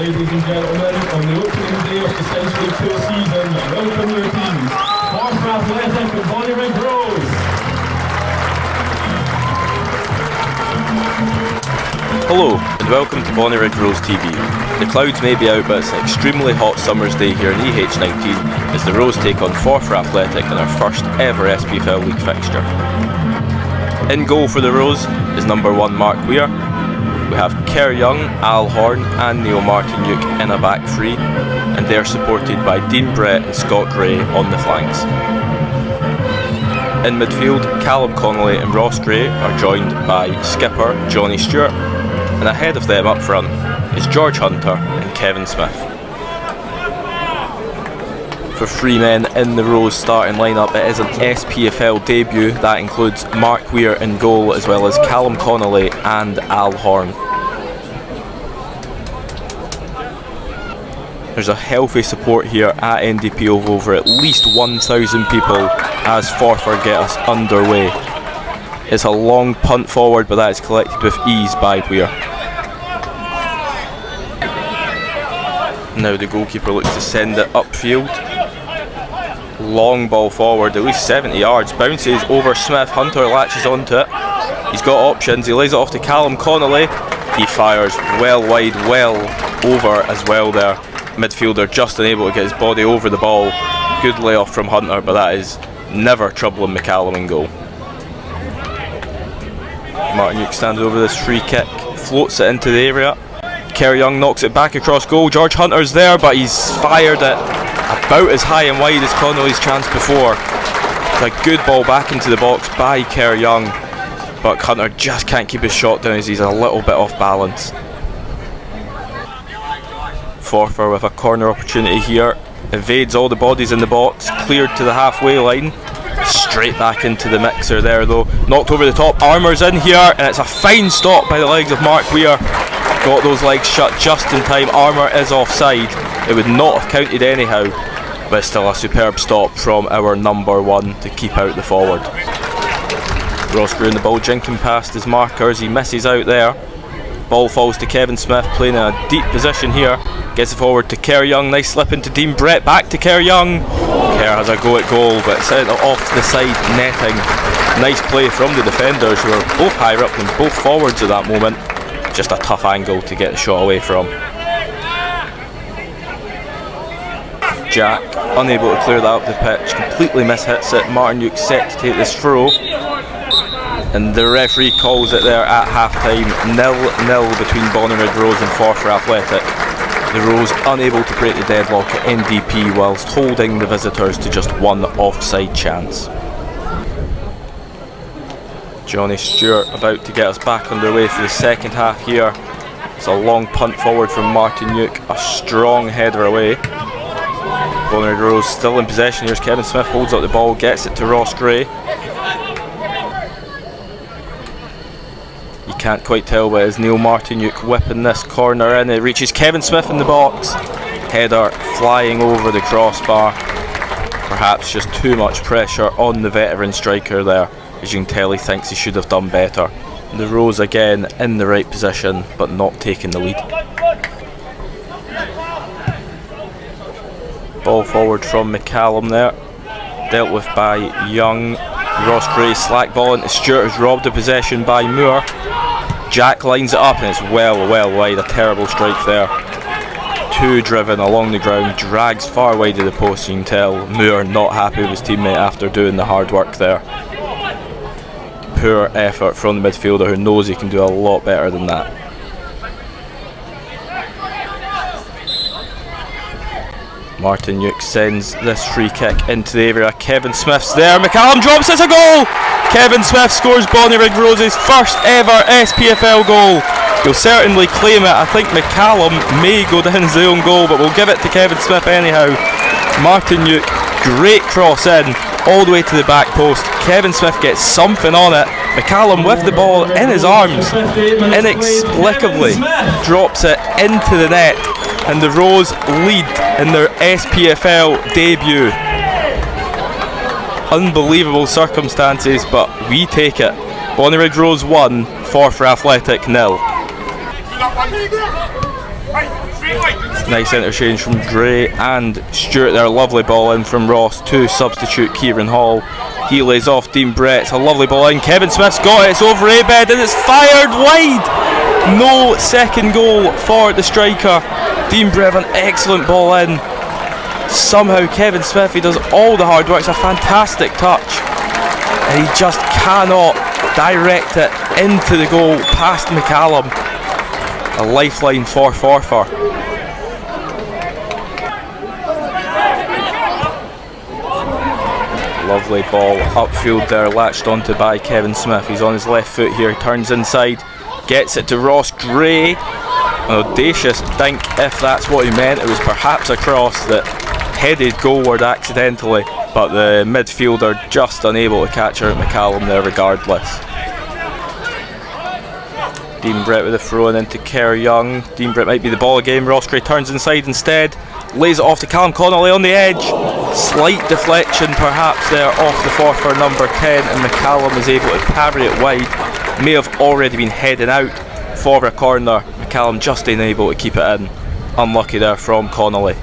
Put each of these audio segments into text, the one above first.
Ladies and gentlemen, on the opening day of the Century Tour season, welcome your teams, Forfar Athletic and Bonnyrigg Rose. Hello and welcome to Bonnyrigg Rose TV. The clouds may be out, but it's an extremely hot summer's day here in EH19 as the Rose take on Forfar Athletic in our first ever SPFL League fixture. In goal for the Rose is number 1 Mark Weir. We have Kerr Young, Al Horn and Neil Martinuke in a back three, and they are supported by Dean Brett and Scott Gray on the flanks. In midfield, Callum Connolly and Ross Gray are joined by skipper Johnny Stewart, and ahead of them up front is George Hunter and Kevin Smith. For 3 men in the Rose starting lineup, it is an SPFL debut that includes Mark Weir in goal as well as Callum Connolly and Al Horn. There's a healthy support here at NDP of over at least 1,000 people as Forfar get us underway. It's a long punt forward, but that is collected with ease by Weir. Now the goalkeeper looks to send it upfield. Long ball forward, at least 70 yards, bounces over Smith, Hunter latches onto it. He's got options, he lays it off to Callum Connolly. He fires well wide, well over as well there. Midfielder just unable to get his body over the ball. Good layoff from Hunter, but that is never troubling McCallum in goal. Martinuke stands over this free kick, floats it into the area. Kerr Young knocks it back across goal. George Hunter's there, but he's fired it about as high and wide as Connolly's chance before. It's a good ball back into the box by Kerr Young, but Hunter just can't keep his shot down as he's a little bit off balance. Forfar with a corner opportunity here, evades all the bodies in the box, cleared to the halfway line, straight back into the mixer there though, knocked over the top. Armour's in here and it's a fine stop by the legs of Mark Weir. Got those legs shut just in time. Armour is offside, it would not have counted anyhow, but it's still a superb stop from our number 1 to keep out the forward. Ross Gray in the ball, jinking past his markers, he misses out there. Ball falls to Kevin Smith, playing in a deep position here. Gets it forward to Kerr Young, nice slip into Dean Brett, back to Kerr Young. Kerr has a go at goal, but sent it off to the side, netting. Nice play from the defenders who are both higher up than both forwards at that moment. Just a tough angle to get the shot away from. Jack, unable to clear that up the pitch, completely mishits it. Martinuke set to take this throw. And the referee calls it there at half-time, 0-0 between Bonnyrigg Rose and Forfar Athletic. The Rose unable to break the deadlock at NDP whilst holding the visitors to just 1 offside chance. Johnny Stewart about to get us back underway for the second half here. It's a long punt forward from Martinuke, a strong header away. Bonnyrigg Rose still in possession. Here's Kevin Smith, holds up the ball, gets it to Ross Gray. You can't quite tell, but it's Neil Martinuke whipping this corner in. It reaches Kevin Smith in the box. Header flying over the crossbar. Perhaps just too much pressure on the veteran striker there. As you can tell, he thinks he should have done better. The Rose again in the right position, but not taking the lead. Ball forward from McCallum there. Dealt with by Young. Ross Gray slack ball into Stewart, who's robbed the possession by Moore. Jack lines it up and it's well wide. A terrible strike there. Too driven along the ground, drags far wide of the post. You can tell Moore not happy with his teammate after doing the hard work there. Poor effort from the midfielder who knows he can do a lot better than that. Martinuke sends this free kick into the area. Kevin Smith's there. McCallum drops, it's a goal! Kevin Smith scores Bonnyrigg Rose's first ever SPFL goal. He'll certainly claim it. I think McCallum may go down as the own goal, but we'll give it to Kevin Smith anyhow. Martinuke, great cross in, all the way to the back post. Kevin Smith gets something on it. McCallum with the ball in his arms, inexplicably drops it into the net, and the Rose lead in their SPFL debut. Unbelievable circumstances, but we take it. Bonnyrigg Rose 1, Forfar Athletic 0. Nice interchange from Gray and Stewart there. Lovely ball in from Ross to substitute Kieran Hall. He lays off Dean Brett. It's a lovely ball in. Kevin Smith's got it. It's over Abed and it's fired wide. No second goal for the striker. Dean Brett, an excellent ball in. Somehow Kevin Smith, he does all the hard work. It's a fantastic touch. And he just cannot direct it into the goal past McCallum. A lifeline for Forfar. Lovely ball upfield there, latched onto by Kevin Smith. He's on his left foot here, turns inside, gets it to Ross Gray. An audacious dink, if that's what he meant. It was perhaps a cross that headed goalward accidentally, but the midfielder just unable to catch her at McCallum there regardless. Dean Brett with a throw in into Kerr Young. Dean Brett might be the ball again. Ross Gray turns inside instead, lays it off to Callum Connolly on the edge. Slight deflection perhaps there off the Forfar number 10, and McCallum is able to parry it wide. May have already been heading out for a corner. McCallum just unable to keep it in. Unlucky there from Connolly.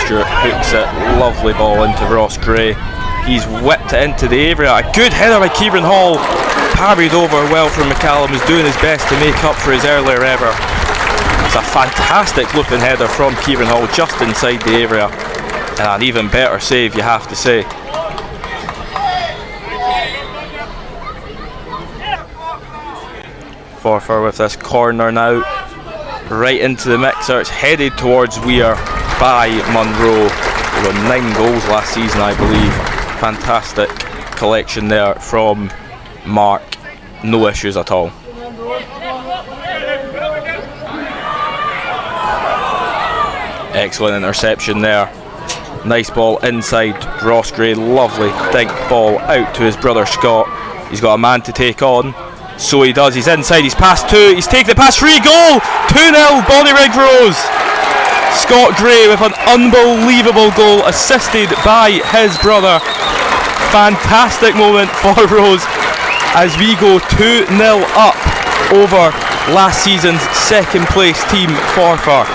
Stewart hooks it, lovely ball into Ross Gray. He's whipped it into the area. A good header by Kieran Hall. Parried over well from McCallum, who's doing his best to make up for his earlier error. It's a fantastic looking header from Kieran Hall just inside the area. And an even better save, you have to say. Forfar with this corner now. Right into the mixer. It's headed towards Weir by Munro. There were 9 goals last season, I believe. Fantastic collection there from Mark. No issues at all. Excellent interception there. Nice ball inside Ross Gray. Lovely dink ball out to his brother Scott. He's got a man to take on. So he does. He's inside. He's passed 2. He's taken the pass. Free goal. 2-0 Bonnyrigg Rose. Scott Gray with an unbelievable goal assisted by his brother. Fantastic moment for Rose as we go 2-0 up over last season's second place team Forfar.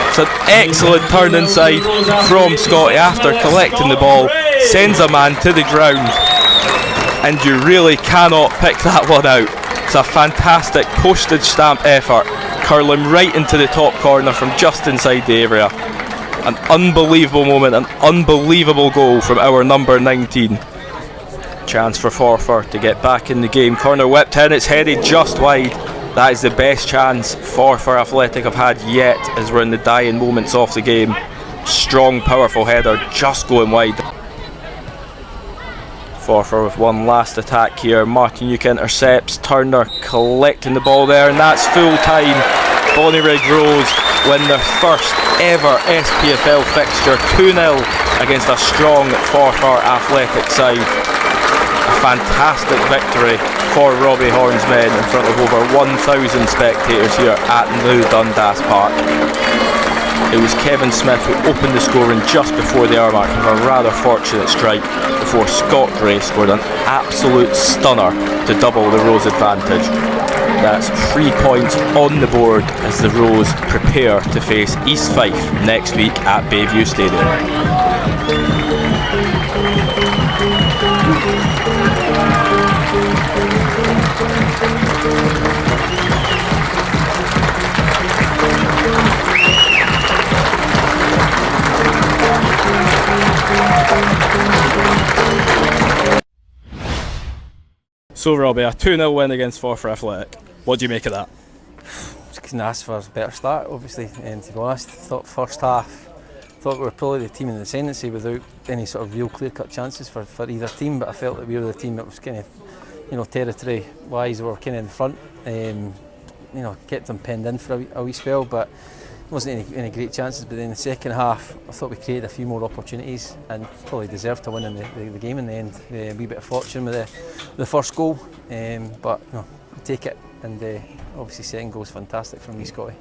It's an excellent turn inside from Scotty after collecting the ball, sends a man to the ground, and you really cannot pick that one out. It's a fantastic postage stamp effort, curling right into the top corner from just inside the area. An unbelievable moment, an unbelievable goal from our number 19. Chance for Forfar to get back in the game. Corner whipped in, it's headed just wide. That is the best chance Forfar Athletic have had yet as we're in the dying moments of the game. Strong, powerful header, just going wide. Forfar with one last attack here. Martin Yuka intercepts, Turner collecting the ball there, and that's full time. Bonnyrigg Rose win their first ever SPFL fixture 2-0 against a strong Forfar Athletic side. A fantastic victory for Robbie Horns men in front of over 1,000 spectators here at New Dundas Park. It was Kevin Smith who opened the scoring just before the hour mark with a rather fortunate strike before Scott Gray scored an absolute stunner to double the Rose advantage. That's 3 points on the board as the Rose prepare to face East Fife next week at Bayview Stadium. So Robbie, a 2-0 win against Forfar Athletic. What do you make of that? Just couldn't ask for a better start, obviously, and to be honest, thought first half, we were probably the team in the ascendancy without any sort of real clear-cut chances for either team, but I felt that we were the team that was kind of, territory-wise, we were kind of in front, kept them penned in for a wee spell, but wasn't any great chances. But then in the second half, I thought we created a few more opportunities and probably deserved to win in the game in the end. A wee bit of fortune with the first goal, but no, we take it, and obviously second goal is fantastic from me, Scotty.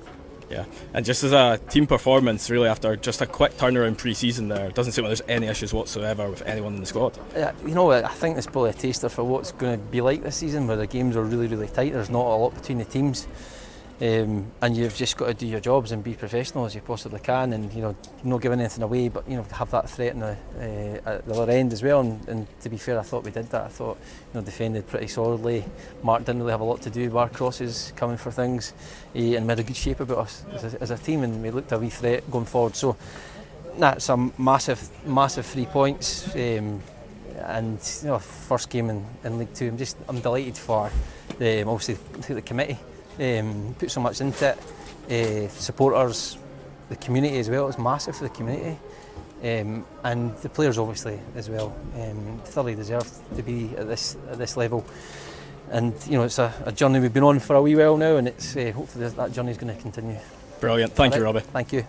Yeah, and just as a team performance, really, after just a quick turnaround pre-season there, it doesn't seem like there's any issues whatsoever with anyone in the squad. You know, I think it's probably a taster for what's going to be like this season, where the games are really, really tight. There's not a lot between the teams, and you've just got to do your jobs and be professional as you possibly can, and not giving anything away, but have that threat at the other end as well. And to be fair, I thought we did that. I thought defended pretty solidly. Mark didn't really have a lot to do with our crosses coming for things, and we had a good shape about us as a team, and we looked a wee threat going forward. So that's a massive 3 points, and first game in League Two. I'm delighted for obviously the committee. Put so much into it, supporters, the community as well. It's massive for the community, and the players obviously as well. Thoroughly deserve to be at this level, and it's a journey we've been on for a wee while now, and it's hopefully that journey is going to continue. Brilliant, thank you, Robbie. Thank you.